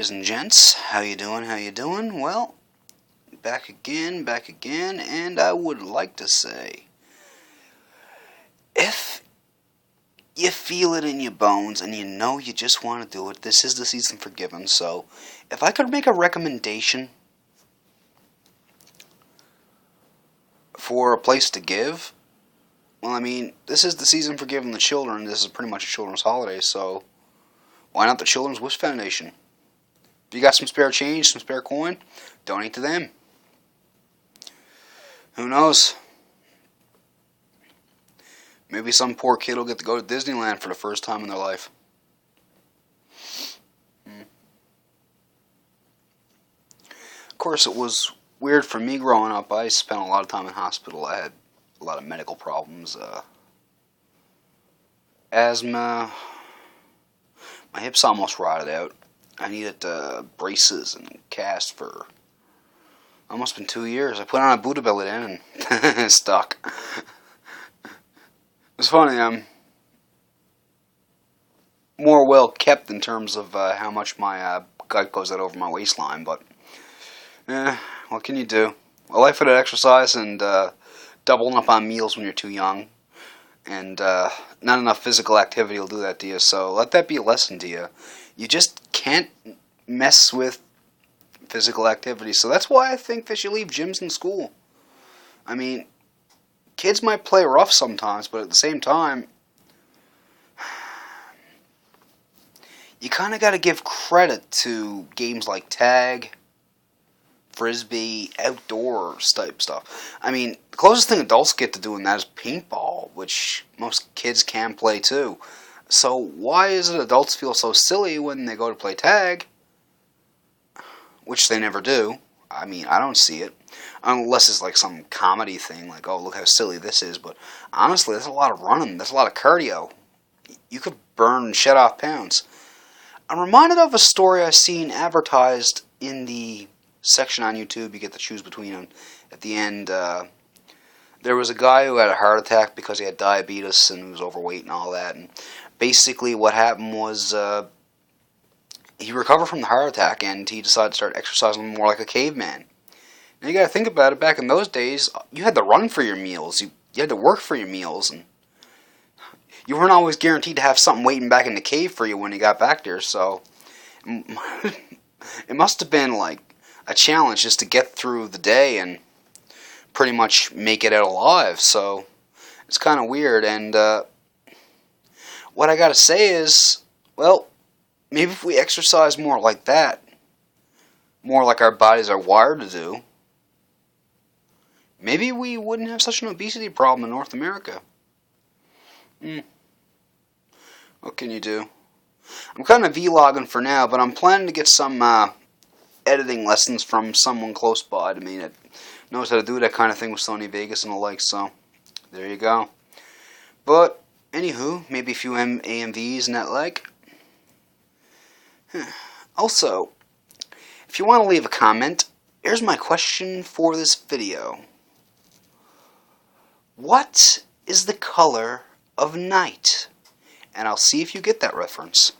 ladies and gents. How you doing? How you doing? Well, back again, and I would like to say, if you feel it in your bones and you know you just want to do it, this is the season for giving. So, if I could make a recommendation for a place to give, well, I mean, this is the season for giving the children. This is pretty much a children's holiday, so why not the Children's Wish Foundation? If you got some spare change, some spare coin, donate to them. Who knows? Maybe some poor kid will get to go to Disneyland for the first time in their life. Of course, it was weird for me growing up. I spent a lot of time in hospital. I had a lot of medical problems. Asthma. My hips almost rotted out. I needed braces and cast for almost been 2 years. I put on a Buddha belly then and it stuck. It's funny, I'm more well kept in terms of how much my gut goes out over my waistline, but what can you do? A life without exercise and doubling up on meals when you're too young, and not enough physical activity will do that to you, so let that be a lesson to you. You just can't mess with physical activity, so that's why I think they should leave gyms in school. I mean, kids might play rough sometimes, but at the same time, you kind of got to give credit to games like tag, frisbee, outdoors type stuff. I mean, the closest thing adults get to doing that is paintball, which most kids can play too. So why is it adults feel so silly when they go to play tag, which they never do? I mean, I don't see it. Unless it's like some comedy thing, like, oh, look how silly this is. But honestly, there's a lot of running. There's a lot of cardio. You could burn and shed off pounds. I'm reminded of a story I seen advertised in the section on YouTube you get to choose between, and at the end, there was a guy who had a heart attack because he had diabetes and he was overweight and all that. And basically what happened was he recovered from the heart attack and he decided to start exercising more like a caveman. Now you got to think about it. Back in those days, you had to run for your meals. You had to work for your meals, and you weren't always guaranteed to have something waiting back in the cave for you when you got back there. So it must have been like a challenge just to get through the day and pretty much make it out alive. So it's kind of weird. And what I got to say is, well, maybe if we exercise more like that, more like our bodies are wired to do, maybe we wouldn't have such an obesity problem in North America. What can you do? I'm kind of vlogging for now, but I'm planning to get some editing lessons from someone close by to me that knows how to do that kind of thing with Sony Vegas and the like, so there you go. But, anywho, maybe a few AMVs and that like. Also, if you want to leave a comment, here's my question for this video. What is the color of night? And I'll see if you get that reference.